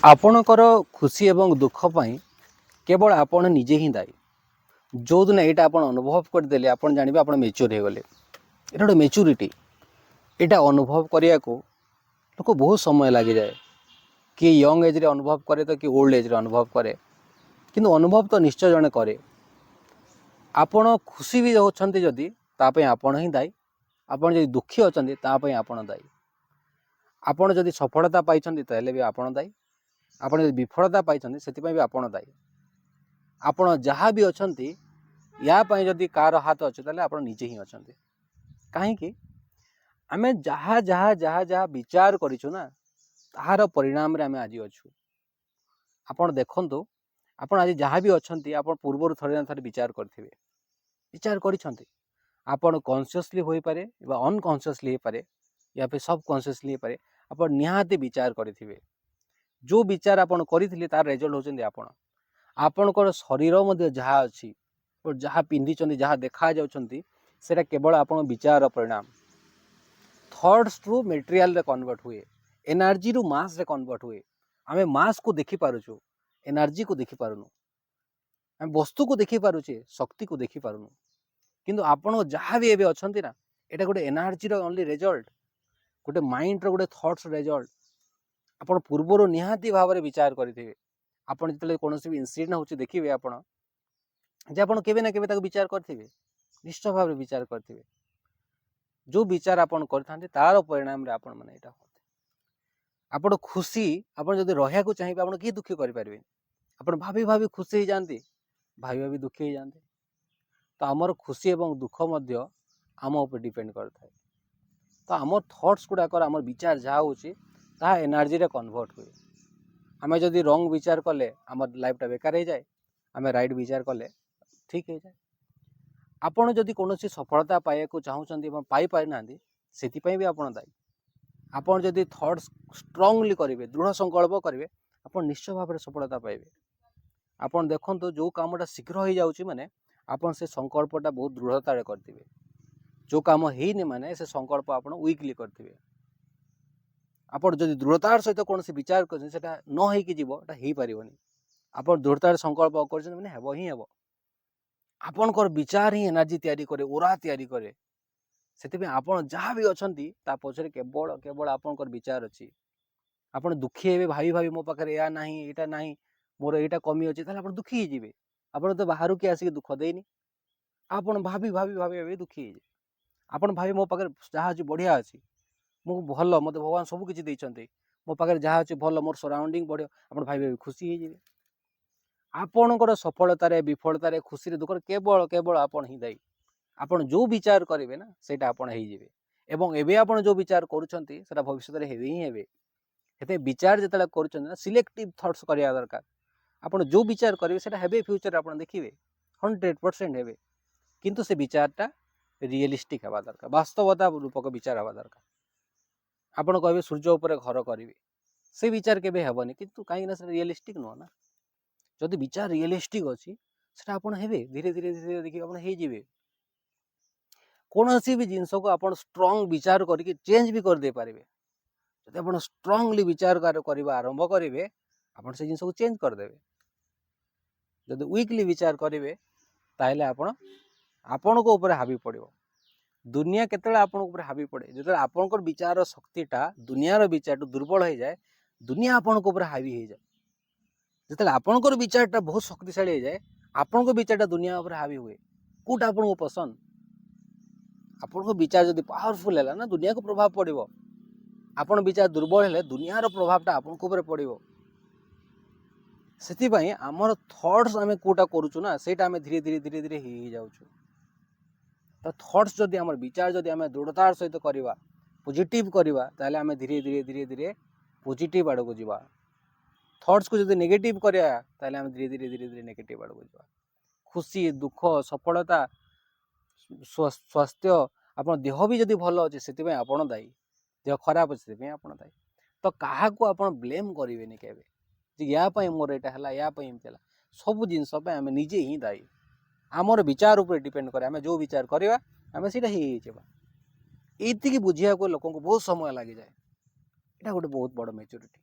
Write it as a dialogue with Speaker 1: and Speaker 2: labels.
Speaker 1: आपणकर खुशी एवं दुख पाई केवल आपण निजे ही दायी। जो दिन यहाँ आप अनुभव करदे आप जानवे आप मेच्योर हो गले। ये गोटे मेच्योरिटी यहाँ अनुभव करने को लोक बहुत समय लगी जाए। किए यंग एज रे अनुभव करे तो कि ओल्ड एज रे अनुभव करे, किंतु अनुभव तो निश्चय जड़े करे। आपण खुशी भी होती जदि तापाई आपण ही दायी, आपण जदि दुखी अच्छा तापाई आपण दायी। आपण जदि सफलता पाई भी आपण दायी, आपण जदि विफलता पाई से भी आपण दायी। आपण जहाँ भी अच्छा या जदि कार हाथ अच्छे ताले आपण निजे ही अच्छा। कहीं आम जहाँ जहाँ जहाँ जहाँ विचार करूँ ना तार परिणाम रे आम आज अच्छु। आपण देखु आपण आज जहाँ भी अच्छा आप पूर्व थे ना थे विचार करेंगे, विचार कर कॉन्शियसली हो पारे अनकॉन्शियसली हो पारे या फिर सब कॉन्शियसली हो पारे। आप निहाती विचार करेंगे जो विचार आपण करते तार रिजल्ट होचंदी आपण। आपणकर शरीर मध्य जहाँ अच्छी जहाँ पिंधि जहाँ देखा जाउछंती सेटा केवल आपण विचार परिणाम। थॉट्स टू मटेरियल रे कन्वर्ट हुए, एनर्जी रु मास रे कन्वर्ट हुए। आमे मास को देखि पारुछु, एनर्जी को देखि पारुनु। आमे वस्तु को देखि पारुछे, शक्ति को देखि पारुनु। किंतु आपण जहाँ भी एबे अछंती ना एटा गोटे एनर्जी रो ओनली रिजल्ट, गोटे माइंड रो गोटे थॉट्स रिजल्ट। आपण पूर्वर निहाती भाव विचार करेंगे। आप जो कौन भी इनसीडेंट हो देखिए आपण जे आप केवे ना केवे विचार करेंगे, निश्चय भाव विचार करेंगे। जो विचार आपन करथांते तार परिणाम रे आपण माने एटा होते। आपण खुशी आपण जदि रहिया को चाहिए आपण की दुखी करि परिबे। आपण भाभी भाभी खुशी हो जानती, भाभी भाभी दुखी हो जानते। तो आमर खुशी एवं दुख मध्य आम ऊपर डिपेंड करता है। तो आम थॉट्स गुड़ाक आम विचार जहाँ होची ता एनर्जी रे कन्वर्ट हुए। आम जदि रंग विचार कले आम लाइफटा बेकार हो जाए, आम राइट विचार कले ठीक हो जाए। आपण जदि कौन सफलता पाइबा चाहूँगी पाई पारि ना से भी आपण दायी। आपण जदि थॉट्स स्ट्रांगली करेंगे, दृढ़ संकल्प करेंगे, आप निश्चय भाव में सफलता पाइबे। आपण देखो जो कामटा शीघ्र हो जाऊँगी माने आपण से संकल्पटा बहुत दृढ़ता करेंगे। जो काम है माने से संकल्प आपण वीकली करेंगे। आप जदि दृढ़तार सहित कौन विचार कर न हो पारनी। आप दृढ़तार संकल्प कर आपणकर विचार ही एनर्जी तैयारी करे, ओरा तैयारी करे। से आप जहाँ भी अच्छा पछरे केवल केवल आपणकर विचार अच्छी। आप दुखी हे भाई भाई मो पाखे या ना यहाँ ना मोर यहाँ कमी अच्छी आप दुखी हे। आप तो बाहर किए आसिक दुख देनी, आप भाभी भाभी भाभी दुखी हे। आप भाई मो पाखे जहाँ अच्छी बढ़िया अच्छी, मु भल मत भगवान सब किसी देते मो पाखे जहाँ अच्छे भल मोर सराउंडिंग बढ़िया आप भाई भाई खुशी हो। आपणकर सफलतार विफलतार खुशी दुख केवल केवल आपण ही दायी। आपण जो विचार करेंगे ना सेटा आपण होइजिबे। एवं एबे आपण जो विचार करूछंती सेटा भविष्य रे हेबे ही हेबे। हेते विचार जतला करूछंती ना सिलेक्टिव थॉट्स करिया दरकार। आपण जो विचार करेंगे सेटा हेबे फ्यूचर आपण देखिबे 100% हेबे। किंतु से विचारटा रियलिस्टिक हवा दरकार, वास्तवता रूपक विचार हवा दरकार। आपण कहबे सूर्य ऊपर घर करिवे, से विचार केबे हेबनी, किंतु काई ना से रियलिस्टिक नो ना। जदि विचार रियलिस्टिक अच्छी सेटा आपण हेबे, धीरे धीरे धीरे देखिए आपण हे जिवे। कौन सी भी जिनस को आप स्ट्रंग विचार करके चेंज भी कर दे पारे। जब आप स्ट्रंगली विचार करने आरंभ करेंगे आप से जिनस को चेंज करदे। जब वीकली विचार करेंगे ताहले आपण को ऊपर हावी पड़ो। दुनिया केतले आपण ऊपर हावी पड़े जो आपणकर विचार शक्तिटा दुनियार विचार दुर्बल हो जाए, दुनिया आपण को ऊपर हावी हो जाए। जो आपणकर विचारटा बहुत शक्तिशाली हो जाए आपण को विचारटा दुनिया ऊपर हावी हुए। कौटा आपण को पसंद, आपण को विचार जब पावरफुल है ना दुनिया को प्रभाव पड़ो। आपण विचार दुर्बल है दुनियार प्रभावटा आपण को ऊपर पड़ो। से आमर थॉट्स आम कौटा करूँ ना सेटा आम धीरे धीरे धीरे धीरे ही जाऊँ। तो थॉट्स जदि आम विचार जदि आम दृढ़तार सहित करवा पॉजिटिव करवा ताले आम धीरे धीरे धीरे धीरे पॉजिटिव आड़ को जीवा। थॉट्स को जदि नेगेटिव करवा ताले आम धीरे धीरे धीरे धीरे नेगेटिव आड़ को जीवा। खुशी दुख सफलता स्वास्थ्य आप देह भी जदि भल अच्छे से आपण दायी, देह खराब अच्छे से आप दायी। तो क्या आप ब्लेम करेंगे के या मोर यहाँ है या एमती सब जिनस आम निजे ही दायी। आमर विचार उपर डिपेंड करे आम जो विचार करवा आम सीटा ही बुझिया को लोक बहुत समय लगी जाए। यहाँ गोटे बहुत बड़ मेच्योरिटी।